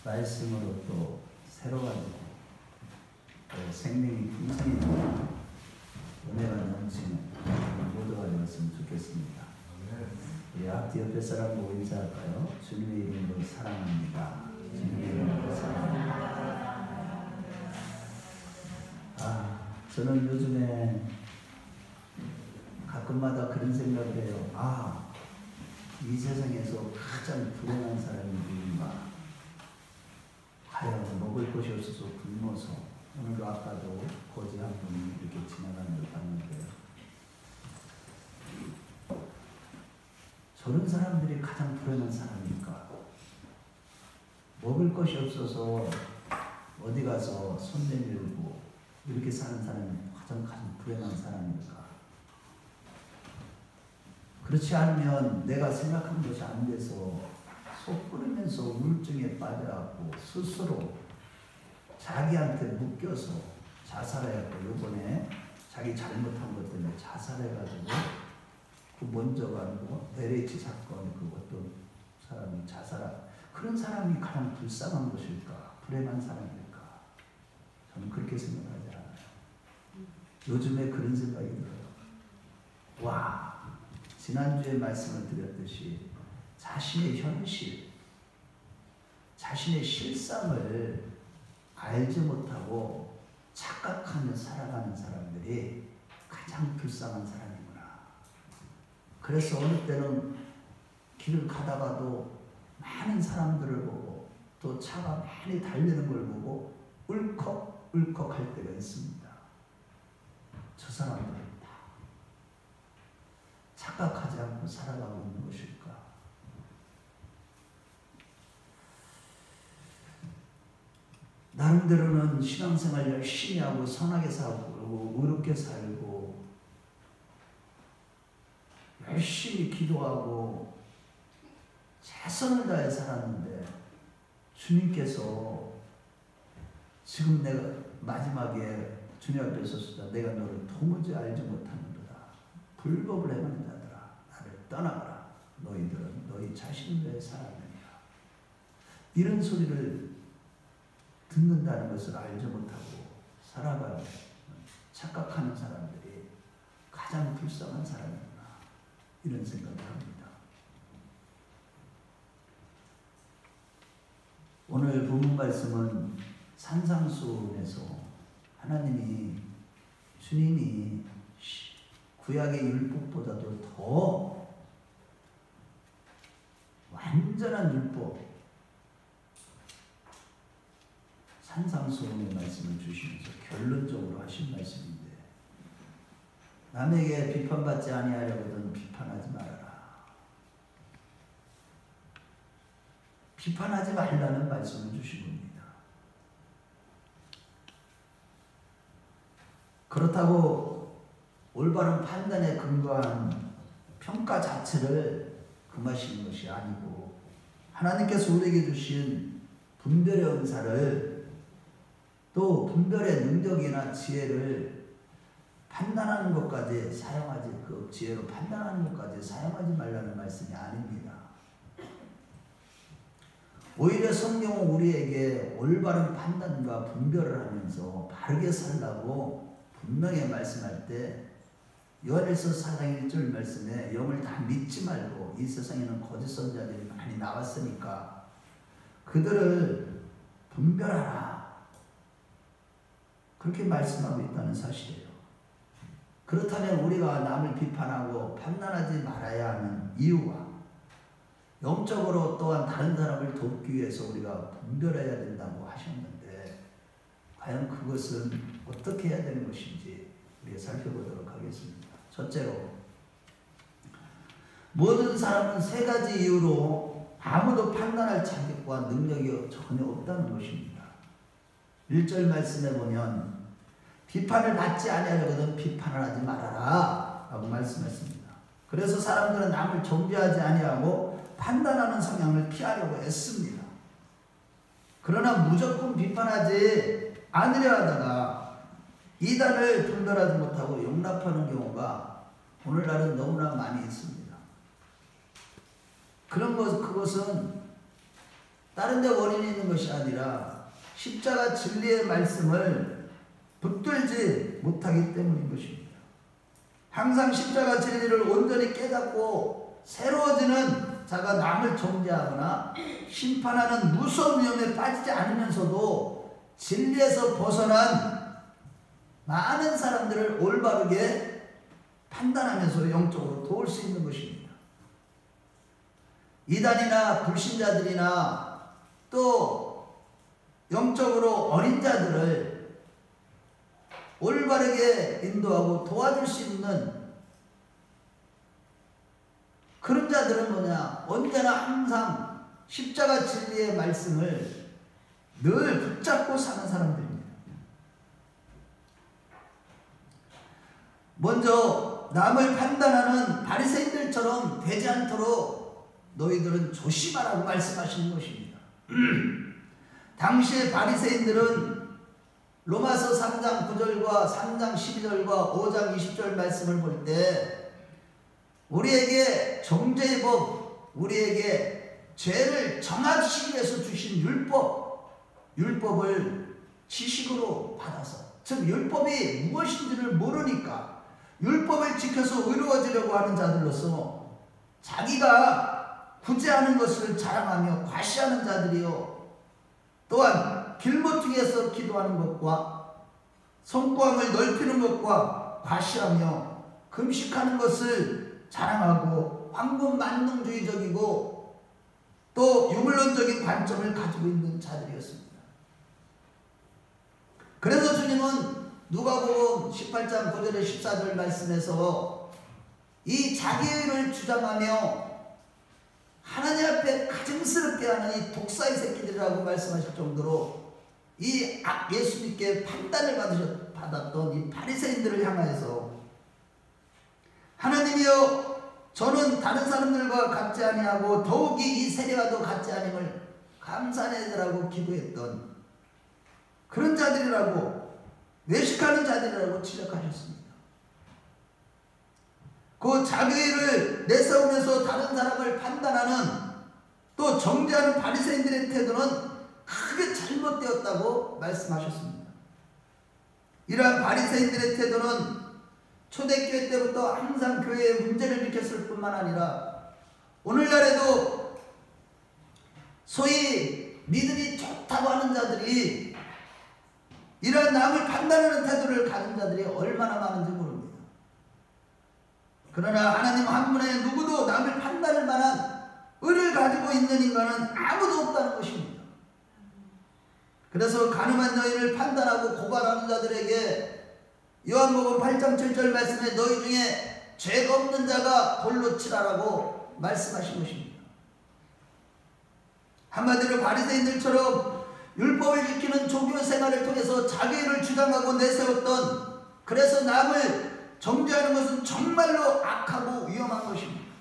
말씀으로 또 새로워지고 또 생명이 풍성히 되고 은혜가 넘치는 모두가 되었으면 좋겠습니다. 우리 앞뒤 옆에 사람 보고 인사할까요? 주님의 이름으로 사랑합니다. 주님의 이름으로 사랑합니다. 저는 요즘에 가끔마다 그런 생각을 해요. 이 세상에서 가장 불행한 사람이 누군가? 과연 먹을 것이 없어서 굶어서, 오늘도 아까도 거지 한 분이 이렇게 지나가는 걸 봤는데요. 저런 사람들이 가장 불행한 사람일까? 먹을 것이 없어서 어디 가서 손 내밀고 이렇게 사는 사람이 가장 불행한 사람일까? 그렇지 않으면 내가 생각한 것이 안 돼서 속 끓으면서 우울증에 빠져갖고 스스로 자기한테 묶여서 자살해갖고 요번에 자기 잘못한 것 때문에 자살해가지고 그 먼저 가고 LH 사건 그 어떤 사람이 자살한 그런 사람이 가장 불쌍한 것일까? 불행한 사람일까? 저는 그렇게 생각하지 않아요. 요즘에 그런 생각이 들어요. 지난주에 말씀을 드렸듯이 자신의 현실, 자신의 실상을 알지 못하고 착각하며 살아가는 사람들이 가장 불쌍한 사람이구나. 그래서 어느 때는 길을 가다가도 많은 사람들을 보고 또 차가 많이 달리는 걸 보고 울컥울컥 할 때가 있습니다. 저 사람들은 다 착각하지 않고 살아가고 있는 것일까? 나름대로는 신앙생활 열심히 하고 선하게 살고 의롭게 살고 열심히 기도하고 최선을 다해 살았는데 주님께서 지금 내가 마지막에 주님 앞에 섰다. 내가 너를 도무지 알지 못하는도다. 불법을 행하는 자들아 나를 떠나가라. 너희들은 너희 자신을 위해 살아내라. 이런 소리를 듣는다는 것을 알지 못하고 살아가는 착각하는 사람들이 가장 불쌍한 사람이구나. 이런 생각을 합니다. 오늘 본문 말씀은 산상수훈에서 하나님이 주님이 구약의 율법보다도 더 완전한 율법 산상수훈의 말씀을 주시면서 결론적으로 하신 말씀인데 남에게 비판받지 아니하려거든 비판하지 말아라. 비판하지 말라는 말씀을 주신 겁니다. 그렇다고 올바른 판단에 근거한 평가 자체를 금하시는 것이 아니고 하나님께서 우리에게 주신 분별의 은사를 또 분별의 능력이나 지혜를 판단하는 것까지 사용하지 그 지혜로 판단하는 것까지 사용하지 말라는 말씀이 아닙니다. 오히려 성경은 우리에게 올바른 판단과 분별을 하면서 바르게 살라고 분명히 말씀할 때 요한일서 4장 1절 말씀에 영을 다 믿지 말고 이 세상에는 거짓 선자들이 많이 나왔으니까 그들을 분별하라. 그렇게 말씀하고 있다는 사실이에요. 그렇다면 우리가 남을 비판하고 판단하지 말아야 하는 이유와 영적으로 또한 다른 사람을 돕기 위해서 우리가 분별해야 된다고 하셨는데 과연 그것은 어떻게 해야 되는 것인지 우리가 살펴보도록 하겠습니다. 첫째로 모든 사람은 세 가지 이유로 아무도 판단할 자격과 능력이 전혀 없다는 것입니다. 1절 말씀에 보면 비판을 받지 아니하려거든 비판을 하지 말아라 라고 말씀했습니다. 그래서 사람들은 남을 정죄하지 아니하고 판단하는 성향을 피하려고 애씁니다. 그러나 무조건 비판하지 않으려 하다가 이단을 분별하지 못하고 용납하는 경우가 오늘날은 너무나 많이 있습니다. 그것은 다른 데 원인이 있는 것이 아니라 십자가 진리의 말씀을 붙들지 못하기 때문인 것입니다. 항상 십자가 진리를 온전히 깨닫고 새로워지는 자가 남을 정죄하거나 심판하는 무서운 위험에 빠지지 않으면서도 진리에서 벗어난 많은 사람들을 올바르게 판단하면서 영적으로 도울 수 있는 것입니다. 이단이나 불신자들이나 또 영적으로 어린 자들을 올바르게 인도하고 도와줄 수 있는 그런 자들은 뭐냐? 언제나 항상 십자가 진리의 말씀을 늘 붙잡고 사는 사람들입니다. 먼저 남을 판단하는 바리새인들처럼 되지 않도록 너희들은 조심하라고 말씀하시는 것입니다. 당시의 바리새인들은 로마서 3장 9절과 3장 12절과 5장 20절 말씀을 볼 때 우리에게 정죄의 법, 우리에게 죄를 정하시기 위해서 주신 율법을 지식으로 받아서, 즉 율법이 무엇인지를 모르니까 율법을 지켜서 의로워지려고 하는 자들로서 자기가 구제하는 것을 자랑하며 과시하는 자들이요, 또한 길모퉁이에서 기도하는 것과 성구함을 넓히는 것과 과시하며 금식하는 것을 자랑하고 황금만능주의적이고 또 유물론적인 관점을 가지고 있는 자들이었습니다. 그래서 주님은 누가복음 18장 9절에 14절 말씀에서 이 자기의를 주장하며 하나님 앞에 가증스럽게 하는 이 독사의 새끼들이라고 말씀하실 정도로 이 예수님께 판단을 받았던 이 바리새인들을 향하여서 하나님이여, 저는 다른 사람들과 같지 아니하고 더욱이 이 세례와도 같지 아님을 감사하느라고 기도했던 그런 자들이라고, 외식하는 자들이라고 지적하셨습니다. 그 자기를 내세우면서 다른 사람을 판단하는 또 정죄하는 바리새인들의 태도는 크게 잘못되었다고 말씀하셨습니다. 이러한 바리새인들의 태도는 초대교회 때부터 항상 교회에 문제를 일으켰을 뿐만 아니라 오늘날에도 소위 믿음이 좋다고 하는 자들이 이러한 남을 판단하는 태도를 가진 자들이 얼마나 많은지 모릅니다. 그러나 하나님 한 분의 누구도 남을 판단할 만한 의를 가지고 있는 인간은 아무도 없다는 것입니다. 그래서 가늠한 여인을 판단하고 고발하는 자들에게 요한복음 8장 7절 말씀에 너희 중에 죄가 없는 자가 돌로 치라라고 말씀하신 것입니다. 한마디로 바리새인들처럼 율법을 지키는 종교 생활을 통해서 자기를 주장하고 내세웠던, 그래서 남을 정죄하는 것은 정말로 악하고 위험한 것입니다.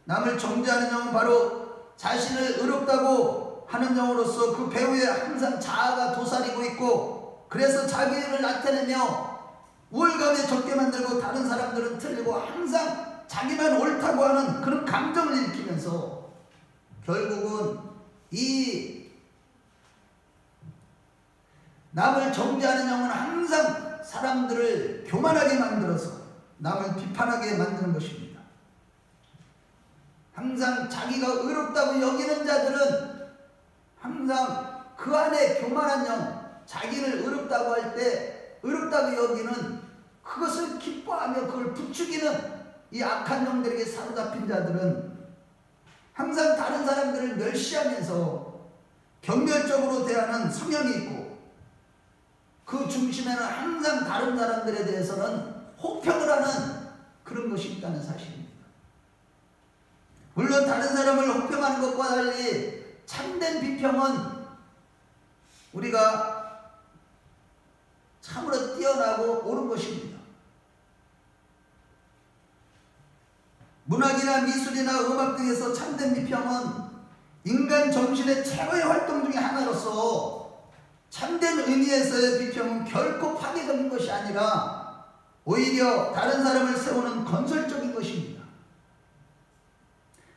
남을 정죄하는 영은 바로 자신을 의롭다고 하는 영으로서 그 배후에 항상 자아가 도사리고 있고, 그래서 자기를 나타내며 우월감에 적게 만들고 다른 사람들은 틀리고 항상 자기만 옳다고 하는 그런 감정을 일으키면서 결국은 이 남을 정죄하는 영은 항상 사람들을 교만하게 만들어서 남을 비판하게 만드는 것입니다. 항상 자기가 의롭다고 여기는 자들은 항상 그 안에 교만한 영, 자기를 의롭다고 할 때 의롭다고 여기는 그것을 기뻐하며 그걸 부추기는 이 악한 영들에게 사로잡힌 자들은 항상 다른 사람들을 멸시하면서 경멸적으로 대하는 성향이 있고, 그 중심에는 항상 다른 사람들에 대해서는 혹평을 하는 그런 것이 있다는 사실입니다. 물론 다른 사람을 혹평하는 것과 달리 참된 비평은 우리가 참으로 뛰어나고 옳은 것입니다. 문학이나 미술이나 음악 등에서 참된 비평은 인간 정신의 최고의 활동 중에 하나로서 참된 의미에서의 비평은 결코 파괴적인 것이 아니라 오히려 다른 사람을 세우는 건설적인 것입니다.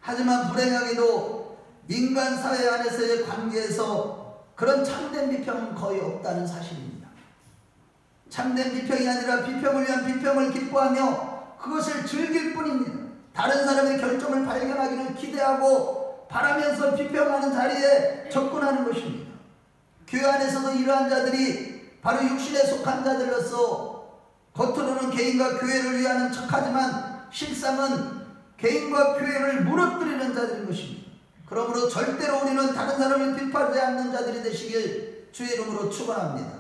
하지만 불행하게도 인간 사회 안에서의 관계에서 그런 참된 비평은 거의 없다는 사실입니다. 참된 비평이 아니라 비평을 위한 비평을 기뻐하며 그것을 즐길 뿐입니다. 다른 사람의 결점을 발견하기를 기대하고 바라면서 비평하는 자리에 접근하는 것입니다. 교회 안에서도 이러한 자들이 바로 육신에 속한 자들로서 겉으로는 개인과 교회를 위하는 척하지만 실상은 개인과 교회를 무너뜨리는 자들인 것입니다. 그러므로 절대로 우리는 다른 사람을 비판하지 않는 자들이 되시길 주의 이름으로 축원합니다.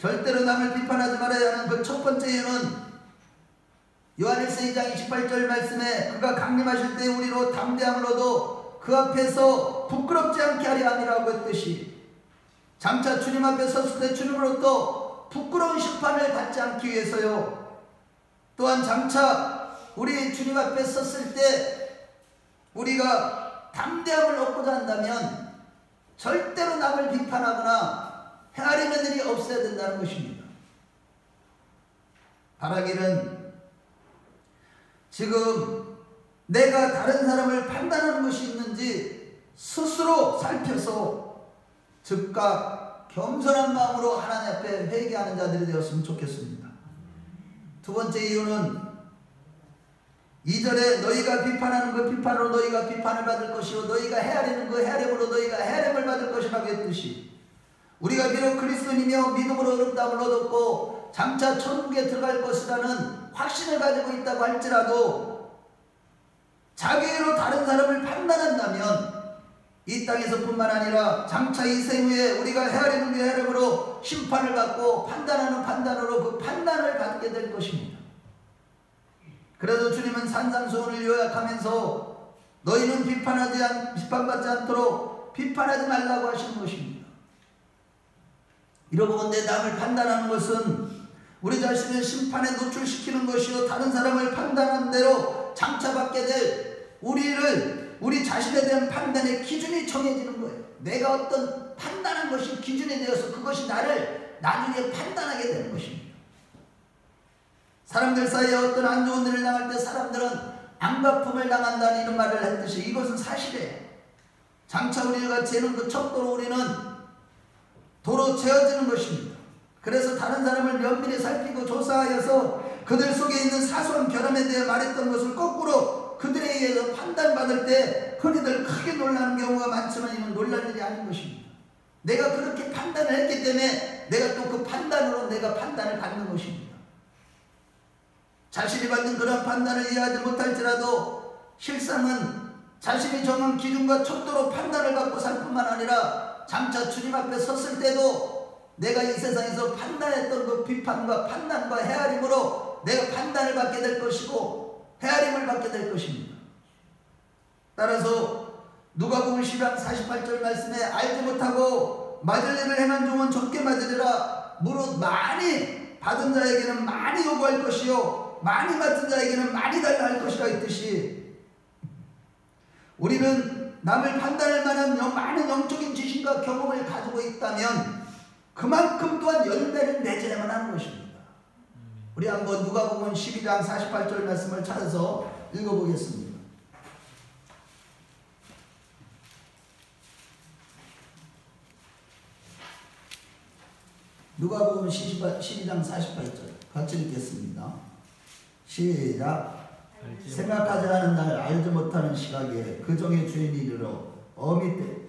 절대로 남을 비판하지 말아야 하는 그 첫 번째 이유는 요한일서 2장 28절 말씀에 그가 강림하실 때 우리로 담대함을 얻어 그 앞에서 부끄럽지 않게 하려 함이라고 했듯이 장차 주님 앞에 섰을 때 주님으로부터 부끄러운 심판을 받지 않기 위해서요. 또한 장차 우리 주님 앞에 섰을 때 우리가 담대함을 얻고자 한다면 절대로 남을 비판하거나 헤아리는 일이 없어야 된다는 것입니다. 바라기는 지금 내가 다른 사람을 판단하는 것이 있는지 스스로 살펴서 즉각 겸손한 마음으로 하나님 앞에 회개하는 자들이 되었으면 좋겠습니다. 두 번째 이유는 2절에 너희가 비판하는 그 비판으로 너희가 비판을 받을 것이요 너희가 헤아리는 그 헤아림으로 너희가 헤아림을 받을 것이라고 했듯이 우리가 비록 그리스도인이며 믿음으로 의롭다함을 얻었고 장차 천국에 들어갈 것이라는 확신을 가지고 있다고 할지라도 자기로 다른 사람을 판단한다면 이 땅에서 뿐만 아니라 장차 이 생후에 우리가 헤아리는 그 헤아림으로 심판을 받고 판단하는 판단으로 그 판단을 받게 될 것입니다. 그래서 주님은 산상수훈을 요약하면서 너희는 비판받지 않도록 비판하지 말라고 하시는 것입니다. 이러고건대 남을 판단하는 것은 우리 자신을 심판에 노출시키는 것이요 다른 사람을 판단하는 대로 장차 받게 될 우리 자신에 대한 판단의 기준이 정해지는 거예요. 내가 어떤 판단한 것이 기준이 되어서 그것이 나를 나중에 판단하게 되는 것입니다. 사람들 사이에 어떤 안 좋은 일을 당할 때 사람들은 안갚음을 당한다는 이런 말을 했듯이 이것은 사실이에요. 장차 우리가 재는 그 척도로 우리는 도로 재어지는 것입니다. 그래서 다른 사람을 면밀히 살피고 조사하여서 그들 속에 있는 사소한 결함에 대해 말했던 것을 거꾸로 그들에 의해서 판단받을 때 흔히들 크게 놀라는 경우가 많지만 이는 놀랄 일이 아닌 것입니다. 내가 그렇게 판단을 했기 때문에 내가 또 그 판단으로 내가 판단을 받는 것입니다. 자신이 받는 그런 판단을 이해하지 못할지라도 실상은 자신이 정한 기준과 척도로 판단을 받고 살 뿐만 아니라 장차 주님 앞에 섰을 때도 내가 이 세상에서 판단했던 그 비판과 판단과 헤아림으로 내가 판단을 받게 될 것이고 헤아림을 받게 될 것입니다. 따라서 누가복음 12장 48절 말씀에 알지 못하고 맞을 일을 행한 종은 적게 맞으리라. 무릇 많이 받은 자에게는 많이 요구할 것이요 많이 맡은 자에게는 많이 달라 할 것이라 했듯이 우리는 남을 판단할 만한 많은 영적인 지식과 경험을 가지고 있다면 그만큼 또한 열매를 맺어야만 하는 것입니다. 우리 한번 누가복음 12장 48절 말씀을 찾아서 읽어보겠습니다. 누가복음 12장 48절 같이 읽겠습니다. 시작. 생각하지 않은 날 알지 못하는 시각에 그 종의 주인이 이르러 어미 때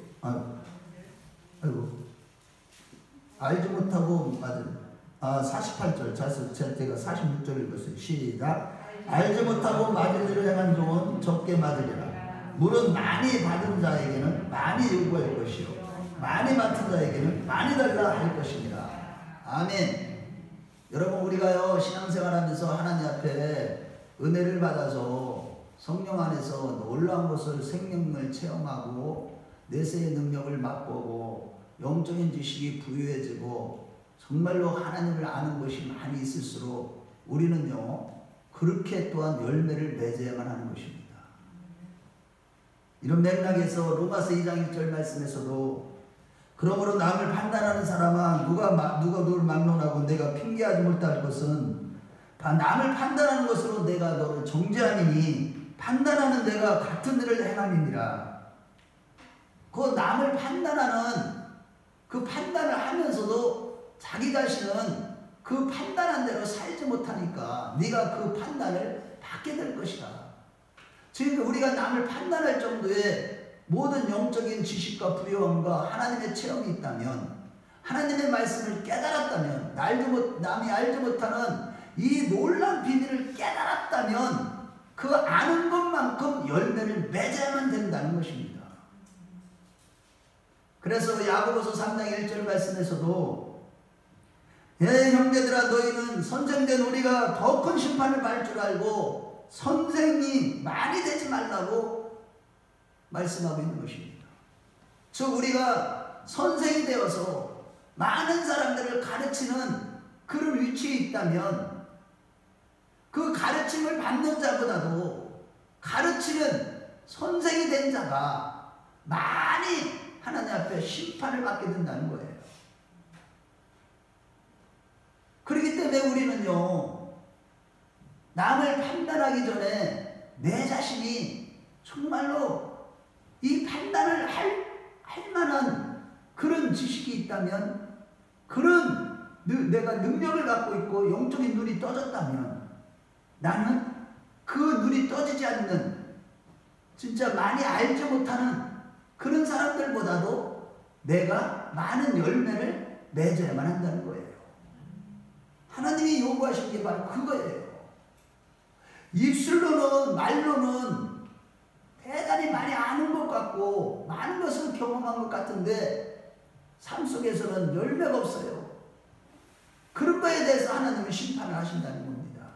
알지 못하고 맞은 48절 제가 46절 읽었어요. 시작. 알지 못하고 맞을 일을 행한 종은 적게 맞으리라. 무릇 많이 받은 자에게는 많이 요구할 것이요 많이 맡은 자에게는 많이 달라 할 것이니라. 아멘. 여러분 우리가요 신앙생활하면서 하나님 앞에 은혜를 받아서 성령 안에서 놀라운 것을 생명을 체험하고 내세의 능력을 맛보고 영적인 지식이 부유해지고 정말로 하나님을 아는 것이 많이 있을수록 우리는요 그렇게 또한 열매를 맺어야만 하는 것입니다. 이런 맥락에서 로마서 2장 1절 말씀에서도 그러므로 남을 판단하는 사람아 누가 너를 막론하고 내가 핑계하지 못할 것은 남을 판단하는 것으로 내가 너를 정죄함이니 판단하는 내가 같은 일을 행함이니라. 그 남을 판단하는 그 판단을 하면서도 자기 자신은 그 판단한 대로 살지 못하니까 네가 그 판단을 받게 될 것이다. 지금 우리가 남을 판단할 정도의 모든 영적인 지식과 부여함과 하나님의 체험이 있다면, 하나님의 말씀을 깨달았다면, 남이 알지 못하는 이 놀라운 비밀을 깨달았다면 그 아는 것만큼 열매를 맺어야만 된다는 것입니다. 그래서 야고보서 3장 1절 말씀에서도 형제들아 너희는 선생된 우리가 더 큰 심판을 받을 줄 알고 선생이 많이 되지 말라고 말씀하고 있는 것입니다. 즉 우리가 선생이 되어서 많은 사람들을 가르치는 그런 위치에 있다면 그 가르침을 받는 자보다도 가르치는 선생이 된 자가 많이 하나님 앞에 심판을 받게 된다는 거예요. 그렇기 때문에 우리는요, 남을 판단하기 전에 내 자신이 정말로 이 판단을 할 만한 그런 지식이 있다면, 그런 내가 능력을 갖고 있고 영적인 눈이 떠졌다면, 나는 그 눈이 떠지지 않는 진짜 많이 알지 못하는 그런 사람들보다도 내가 많은 열매를 맺어야만 한다는 거예요. 하나님이 요구하신 게 바로 그거예요. 입술로는, 말로는 대단히 많이 아는 것 같고 많은 것을 경험한 것 같은데 삶 속에서는 열매가 없어요. 그런 거에 대해서 하나님은 심판을 하신다는 겁니다.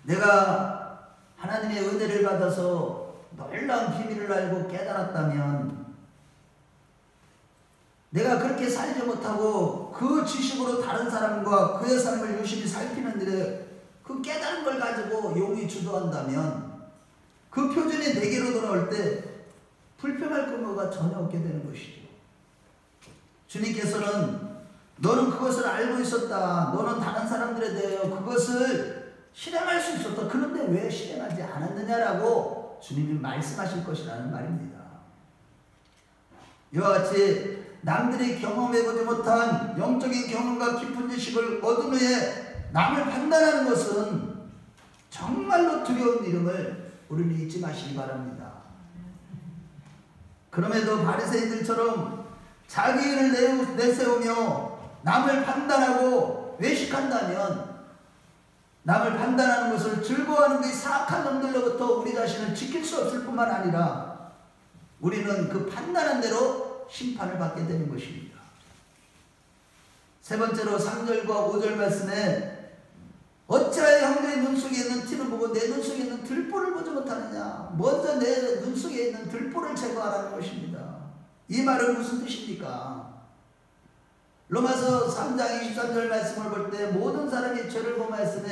내가 하나님의 은혜를 받아서 놀라운 비밀을 알고 깨달았다면, 내가 그렇게 살지 못하고 그 지식으로 다른 사람과 그의 삶을 유심히 살피는 일에 그 깨달은 걸 가지고 용이 주도한다면 그 표준이 내게로 돌아올 때 불평할 근거가 전혀 없게 되는 것이죠. 주님께서는 너는 그것을 알고 있었다. 너는 다른 사람들에 대해 그것을 실행할 수 있었다. 그런데 왜 실행하지 않았느냐라고 주님이 말씀하실 것이라는 말입니다. 이와 같이 남들이 경험해보지 못한 영적인 경험과 깊은 지식을 얻은 후에 남을 판단하는 것은 정말로 두려운 일임을 우리는 잊지 마시기 바랍니다. 그럼에도 바리새인들처럼 자기 일을 내세우며 남을 판단하고 외식한다면, 남을 판단하는 것을 즐거워하는 그 사악한 놈들로부터 우리 자신을 지킬 수 없을 뿐만 아니라 우리는 그 판단한 대로 심판을 받게 되는 것입니다. 세 번째로 3절과 5절 말씀에 어찌하여 형제의 눈 속에 있는 티를 보고 내 눈 속에 있는 들보를 보지 못하느냐. 먼저 내 눈 속에 있는 들보를 제거하라는 것입니다. 이 말은 무슨 뜻입니까? 로마서 3장 23절 말씀을 볼 때 모든 사람이 죄를 범하였으며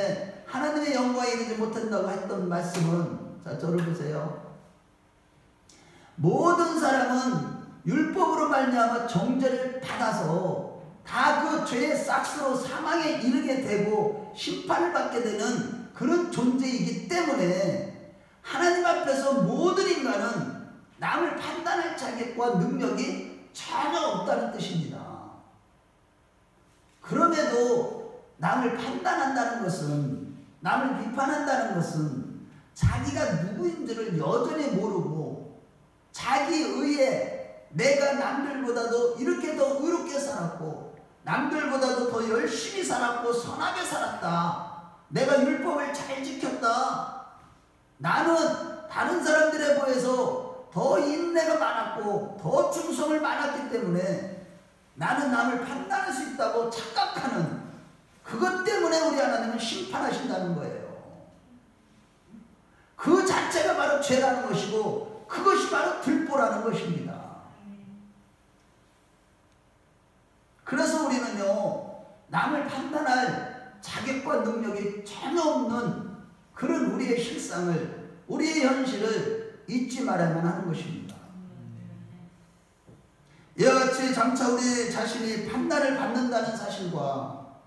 하나님의 영광에 이르지 못한다고 했던 말씀은, 자 저를 보세요. 모든 사람은 율법으로 말미암아 정죄를 받아서 다 그 죄의 싹스로 사망에 이르게 되고 심판을 받게 되는 그런 존재이기 때문에 하나님 앞에서 모든 인간은 남을 판단할 자격과 능력이 전혀 없다는 뜻입니다. 그럼에도 남을 판단한다는 것은, 남을 비판한다는 것은 자기가 누구인지를 여전히 모르고 자기 의에 내가 남들보다도 이렇게 더 의롭게 살았고 남들보다도 더 열심히 살았고 선하게 살았다. 내가 율법을 잘 지켰다. 나는 다른 사람들에 비해서 더 인내가 많았고 더 충성을 많았기 때문에 나는 남을 판단할 수 있다고 착각하는, 그것 때문에 우리 하나님은 심판하신다는 거예요. 그 자체가 바로 죄라는 것이고 그것이 바로 들보라는 것입니다. 그래서 우리는요, 남을 판단할 자격과 능력이 전혀 없는 그런 우리의 실상을, 우리의 현실을 잊지 말아야만 하는 것입니다. 이와 같이 장차 우리 자신이 판단을 받는다는 사실과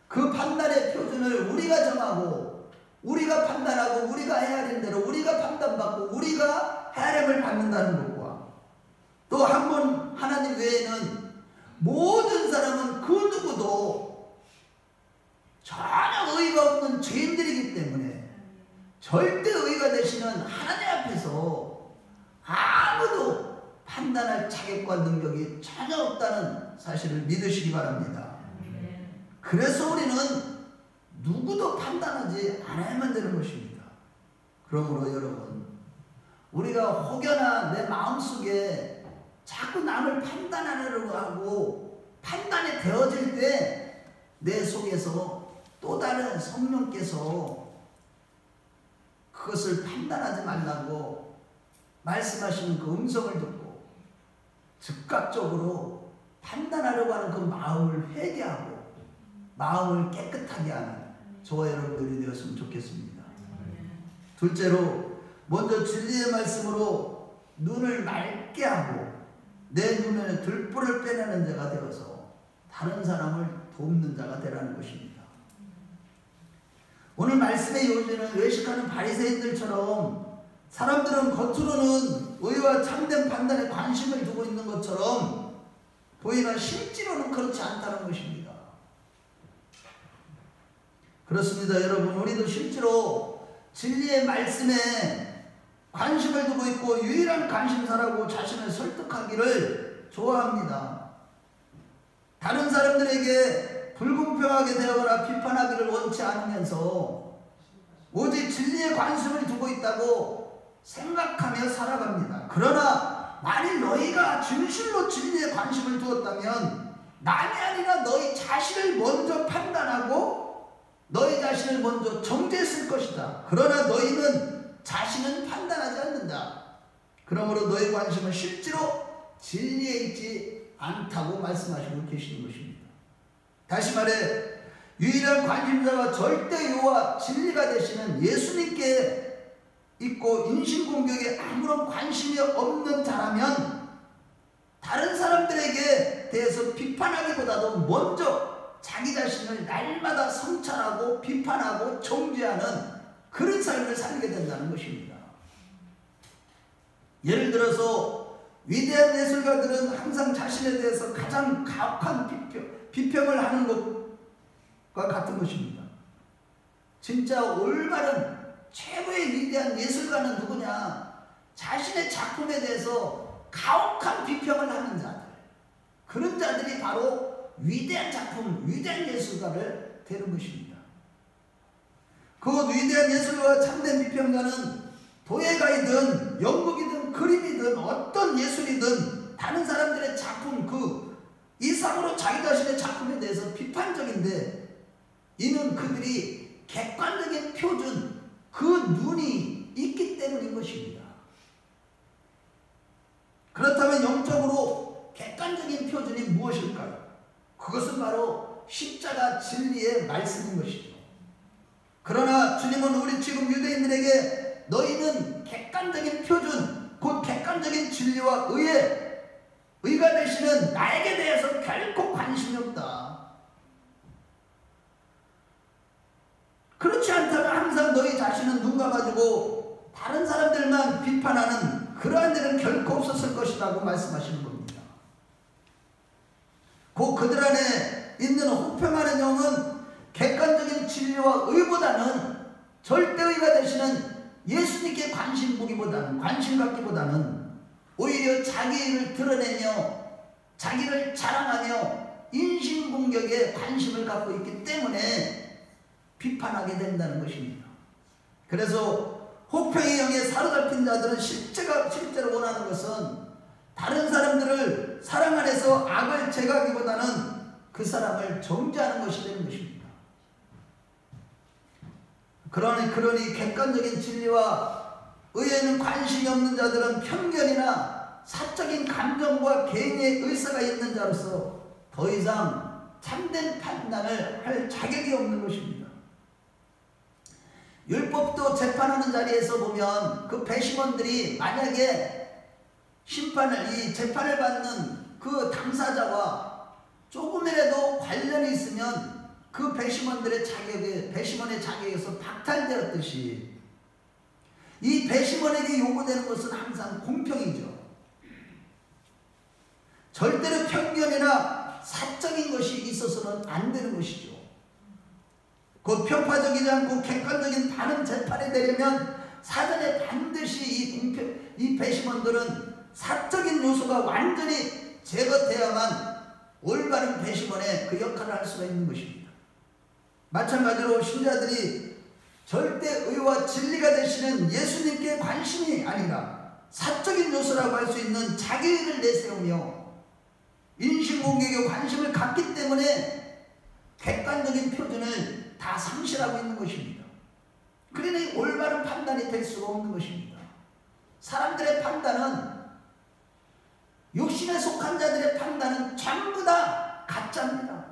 그 판단의 표준을 우리가 정하고 우리가 판단하고 우리가 헤아린 대로 우리가 판단받고 우리가 헤아림을 받는다는 것과 또 한 분 하나님 외에는 모든 사람은 그 누구도 전혀 의의가 없는 죄인들이기 때문에 절대 의의가 되시는 하나님 앞에서 아무도 판단할 자격과 능력이 전혀 없다는 사실을 믿으시기 바랍니다. 그래서 우리는 누구도 판단하지 않아야만 되는 것입니다. 그러므로 여러분, 우리가 혹여나 내 마음속에 자꾸 남을 판단하려고 하고 판단이 되어질 때 내 속에서 또 다른 성령께서 그것을 판단하지 말라고 말씀하시는 그 음성을 듣고 즉각적으로 판단하려고 하는 그 마음을 회개하고 마음을 깨끗하게 하는 저와 여러분들이 되었으면 좋겠습니다. 둘째로, 먼저 진리의 말씀으로 눈을 맑게 하고 내 눈에 들보를 빼내는 자가 되어서 다른 사람을 돕는 자가 되라는 것입니다. 오늘 말씀의 요지는 외식하는 바리새인들처럼 사람들은 겉으로는 의와 참된 판단에 관심을 두고 있는 것처럼 보이나 실제로는 그렇지 않다는 것입니다. 그렇습니다. 여러분, 우리도 실제로 진리의 말씀에 관심을 두고 있고 유일한 관심사라고 자신을 설득하기를 좋아합니다. 다른 사람들에게 불공평하게 되거나 비판하기를 원치 않으면서 오직 진리에 관심을 두고 있다고 생각하며 살아갑니다. 그러나 만일 너희가 진실로 진리에 관심을 두었다면 남이 아니라 너희 자신을 먼저 판단하고 너희 자신을 먼저 정죄했을 것이다. 그러나 너희는 자신은 판단하지 않는다. 그러므로 너희 관심은 실제로 진리에 있지 않다고 말씀하시고 계시는 것입니다. 다시 말해 유일한 관심사가 절대요와 진리가 되시는 예수님께 있고 인신공격에 아무런 관심이 없는 자라면 다른 사람들에게 대해서 비판하기보다도 먼저 자기 자신을 날마다 성찰하고 비판하고 정죄하는 그런 삶을 살게 된다는 것입니다. 예를 들어서 위대한 예술가들은 항상 자신에 대해서 가장 가혹한 비평을 하는 것과 같은 것입니다. 진짜 올바른 최고의 위대한 예술가는 누구냐? 자신의 작품에 대해서 가혹한 비평을 하는 자들, 그런 자들이 바로 위대한 작품, 위대한 예술가를 되는 것입니다. 그 위대한 예술가와 참된 비평가는 도예가이든 연극이든 그림이든 어떤 예술이든 다른 사람들의 작품 그 이상으로 자기 자신의 작품에 대해서 비판적인데 이는 그들이 객관적인 표준, 그 눈이 있기 때문인 것입니다. 그렇다면 영적으로 객관적인 표준이 무엇일까요? 그것은 바로 십자가 진리의 말씀인 것이죠. 그러나 주님은 우리 지금 유대인들에게 너희는 객관적인 표준, 곧 객관적인 진리와 의가 되시는 나에게 대해서 결코 관심이 없다. 그렇지 않다면 항상 너희 자신은 눈 감아주고 다른 사람들만 비판하는 그러한 일은 결코 없었을 것이라고 말씀하시는 겁니다. 곧 그들 안에 있는 혹평하는 영은 객관적인 진리와 의보다는 절대의가 되시는 예수님께 관심 갖기보다는 오히려 자기를 드러내며 자기를 자랑하며 인신공격에 관심을 갖고 있기 때문에 비판하게 된다는 것입니다. 그래서 혹평의 영에 사로잡힌 자들은 실제로 원하는 것은 다른 사람들을 사랑 안에서 악을 제거하기보다는 그 사람을 정죄하는 것이 되는 것입니다. 그러니 객관적인 진리와 의에는 관심이 없는 자들은 편견이나 사적인 감정과 개인의 의사가 있는 자로서 더 이상 참된 판단을 할 자격이 없는 것입니다. 율법도 재판하는 자리에서 보면 그 배심원들이 만약에 재판을 받는 그 당사자와 조금이라도 관련이 있으면 그 배심원들의 자격에, 배심원의 자격에서 박탈되었듯이 이 배심원에게 요구되는 것은 항상 공평이죠. 절대로 편견이나 사적인 것이 있어서는 안 되는 것이죠. 곧 편파적이지 않고 객관적인 다른 재판이 되려면 사전에 반드시 이 배심원들은 사적인 요소가 완전히 제거되어야만 올바른 배심원의 그 역할을 할 수가 있는 것입니다. 마찬가지로 신자들이 절대 의와 진리가 되시는 예수님께 관심이 아니라 사적인 요소라고 할 수 있는 자기를 내세우며 인신공격에 관심을 갖기 때문에 객관적인 표준을 다 상실하고 있는 것입니다. 그러니 올바른 판단이 될 수가 없는 것입니다. 사람들의 판단은, 육신에 속한 자들의 판단은 전부 다 가짜입니다.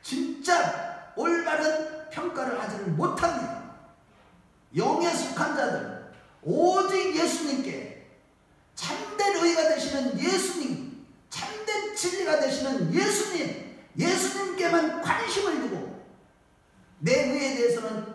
진짜 올바른 평가를 하지를 못합니다. 영에 속한 자들, 오직 예수님께, 참된 의가 되시는 예수님, 참된 진리가 되시는 예수님, 예수님께만 관심을 두고 내 의에 대해서는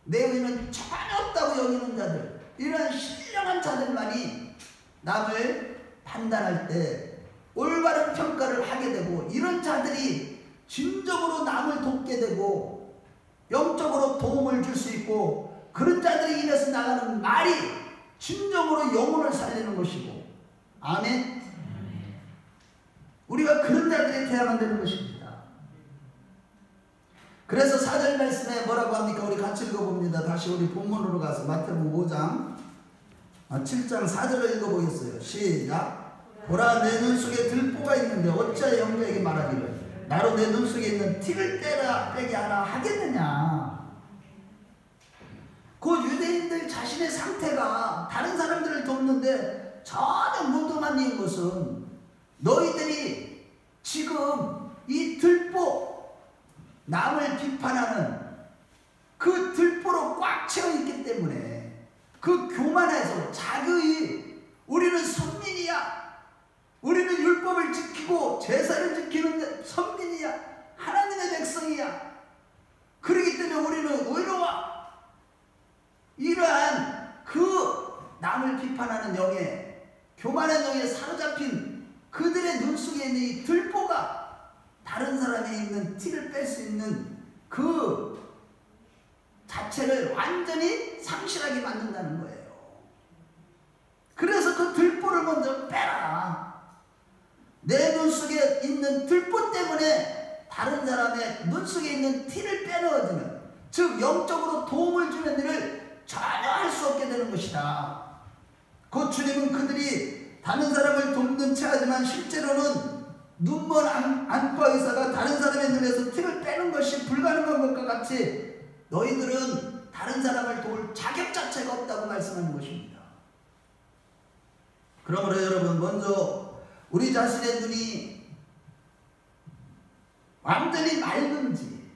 내 의는 전혀 없다고 여기는 자들, 이런 신령한 자들만이 남을 판단할 때 올바른 평가를 하게 되고, 이런 자들이 진정으로 남을 돕게 되고 영적으로 도움을 줄 수 있고, 그런 자들이 인해서 나가는 말이 진정으로 영혼을 살리는 것이고, 아멘. 우리가 그런 자들이 되어야만 되는 것입니다. 그래서 4절 말씀에 뭐라고 합니까? 우리 같이 읽어봅니다. 다시 우리 본문으로 가서 마태복음 5장 7장 4절을 읽어보겠어요. 시작. 보라, 내 눈 속에 들보가 있는데 어찌하여 형제에게 말하기를 나로 내 눈 속에 있는 티를 빼게 하라 하겠느냐. 그 유대인들 자신의 상태가 다른 사람들을 돕는데 전혀 무덤한 것은 너희들이 지금 이 들보, 남을 비판하는 그 들보로 꽉 채워 있기 때문에 그 교만에서 자기의 우리는 선민이야, 우리는 율법을 지키고 제사를 지키는 선민이야, 하나님의 백성이야, 그렇기 때문에 우리는 의로워, 이러한 그 남을 비판하는 영에, 교만한 영에 사로잡힌 그들의 눈 속에 있는 이 들보가 다른 사람이 있는 티를 뺄 수 있는 그 자체를 완전히 상실하게 만든다는 거예요. 그래서 그 들보를 먼저 빼라. 내 눈 속에 있는 들보 때문에 다른 사람의 눈 속에 있는 티를 빼넣어주는, 즉 영적으로 도움을 주는 일을 전혀 할 수 없게 되는 것이다. 그 주님은 그들이 다른 사람을 돕는 체하지만 실제로는 눈먼 안과 의사가 다른 사람의 눈에서 티를 빼는 것이 불가능한 것과 같이 너희들은 다른 사람을 도울 자격 자체가 없다고 말씀하는 것입니다. 그러므로 여러분, 먼저 우리 자신의 눈이 완전히 맑은지,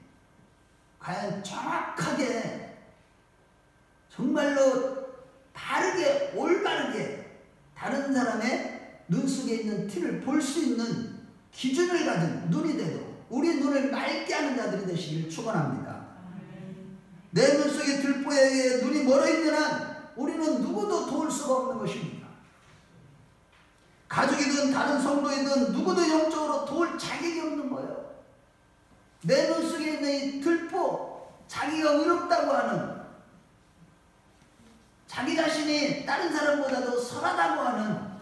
과연 정확하게 정말로 바르게 올바르게 다른 사람의 눈 속에 있는 티를 볼 수 있는 기준을 가진 눈이 되도록 우리 눈을 맑게 하는 자들이 되시길 축원합니다. 내 눈 속에 들보에 의해 눈이 멀어 있는 한 우리는 누구도 도울 수가 없는 것입니다. 가족이든 다른 성도이든 누구도 영적으로 도울 자격이 없는 거예요. 내 눈 속에 있는 이 들보, 자기가 의롭다고 하는, 자기 자신이 다른 사람보다도 선하다고 하는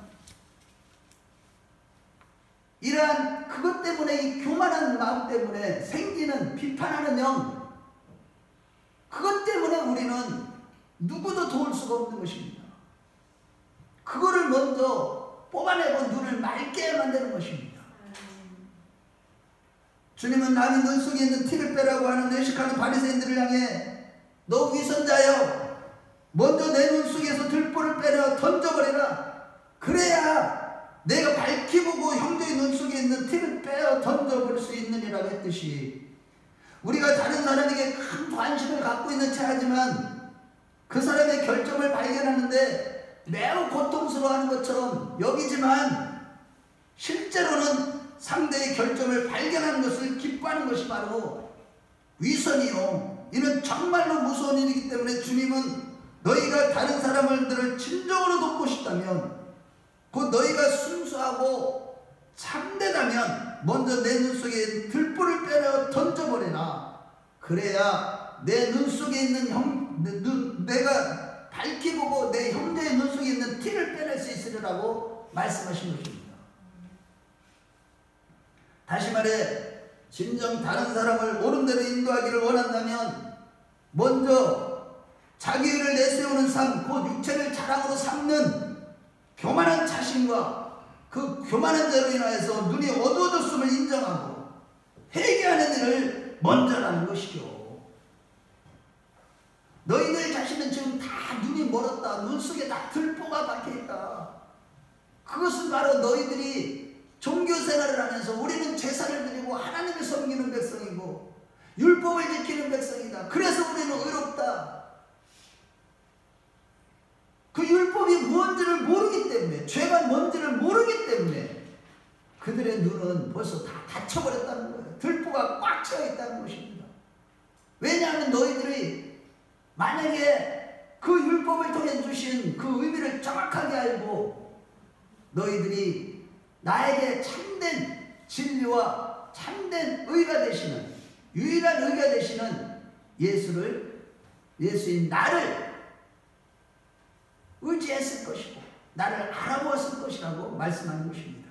이러한 그것 때문에, 이 교만한 마음 때문에 생기는 비판하는 영, 그것 때문에 우리는 누구도 도울 수가 없는 것입니다. 그거를 먼저 뽑아내고 눈을 맑게 만드는 것입니다. 주님은 남이 눈 속에 있는 티를 빼라고 하는 외식하는 바리새인들을 향해 너 위선자여, 먼저 내 눈 속에서 들보를 빼려 던져버리라. 그래야 내가 밝히 보고 형제의 눈 속에 있는 티를 빼어 던져볼 수 있느니라고 했듯이, 우리가 다른 사람에게 큰 관심을 갖고 있는 체하지만 그 사람의 결점을 발견하는데 매우 고통스러워하는 것처럼 여기지만 실제로는 상대의 결점을 발견하는 것을 기뻐하는 것이 바로 위선이요. 이는 정말로 무서운 일이기 때문에 주님은 너희가 다른 사람들을 진정으로 돕고 싶다면, 곧 너희가 순수하고 참되다면 먼저 내 눈 속에 들불을 빼려 던져버려라. 그래야 내 눈 속에 있는 내가 밝히 보고 내 형제의 눈 속에 있는 티를 빼낼 수 있으리라고 말씀하신 것입니다. 다시 말해, 진정 다른 사람을 옳은 대로 인도하기를 원한다면 먼저 자기를 내세우는 삶, 곧 육체를 자랑으로 삼는 교만한 자신과 그 교만한 죄로 인하여서 눈이 어두워졌음을 인정하고 회개하는 일을 먼저 하는 것이죠. 너희들 자신은 지금 다 눈이 멀었다. 눈 속에 다 들보가 박혀있다. 그것은 바로 너희들이 종교 생활을 하면서 우리는 제사를 드리고 하나님을 섬기는 백성이고 율법을 지키는 백성이다. 그래서 우리는 의롭다. 그 율법이 뭔지를 모르기 때문에, 죄가 뭔지를 모르기 때문에 그들의 눈은 벌써 다 닫혀버렸다는 거예요. 들보가 꽉 채워 있다는 것입니다. 왜냐하면 너희들이 만약에 그 율법을 통해 주신 그 의미를 정확하게 알고 너희들이 나에게 참된 진리와 참된 의가 되시는, 유일한 의가 되시는 예수인 나를 의지했을 것이고 나를 알아보았을 것이라고 말씀하는 것입니다.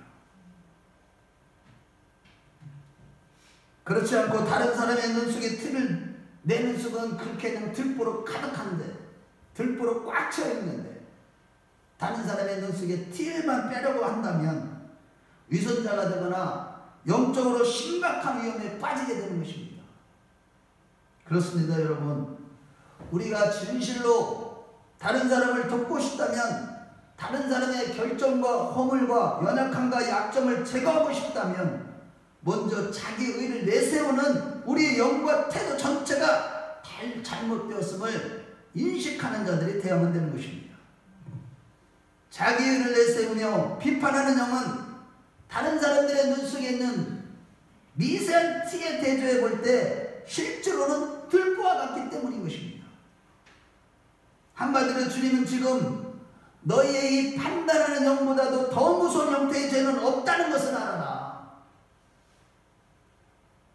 그렇지 않고 다른 사람의 눈 속에 티를, 내 눈 속은 그렇게 그냥 들보로 가득한데, 들보로 꽉 채워 있는데 다른 사람의 눈 속에 티만 빼려고 한다면 위선자가 되거나 영적으로 심각한 위험에 빠지게 되는 것입니다. 그렇습니다, 여러분. 우리가 진실로 다른 사람을 돕고 싶다면, 다른 사람의 결점과 허물과 연약함과 약점을 제거하고 싶다면 먼저 자기 의를 내세우는 우리의 영과 태도 전체가 잘못되었음을 인식하는 자들이 되어야만 되는 것입니다. 자기 의를 내세우며 비판하는 영은 다른 사람들의 눈 속에 있는 미세한 티에 대조해 볼 때 실제로는 들보와 같기 때문인 것입니다. 한마디로 주님은 지금 너희의 이 판단하는 영보다도 더 무서운 형태의 죄는 없다는 것을 알아라.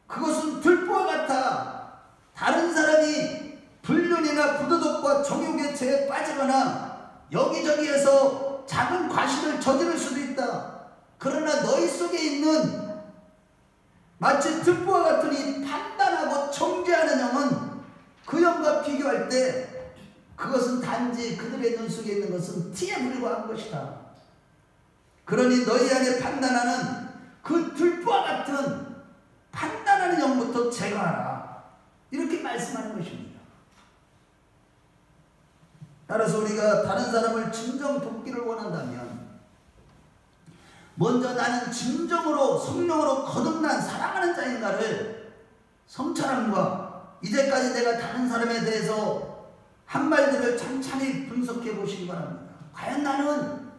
그것은 들보와 같아. 다른 사람이 불륜이나 부도덕과 정욕의 죄에 빠지거나 여기저기에서 작은 과실을 저지를 수도 있다. 그러나 너희 속에 있는 마치 들보와 같은 이 판단하고 정죄하는 영은 그 영과 비교할 때 그것은 단지 그들의 눈 속에 있는 것은 티에 불과한 것이다. 그러니 너희 안에 판단하는 그 들보와 같은 판단하는 영부터 제거하라. 이렇게 말씀하는 것입니다. 따라서 우리가 다른 사람을 진정 돕기를 원한다면 먼저 나는 진정으로 성령으로 거듭난 사랑하는 자인가를 성찰함과 이제까지 내가 다른 사람에 대해서 한 말들을 찬찬히 분석해 보시기 바랍니다. 과연 나는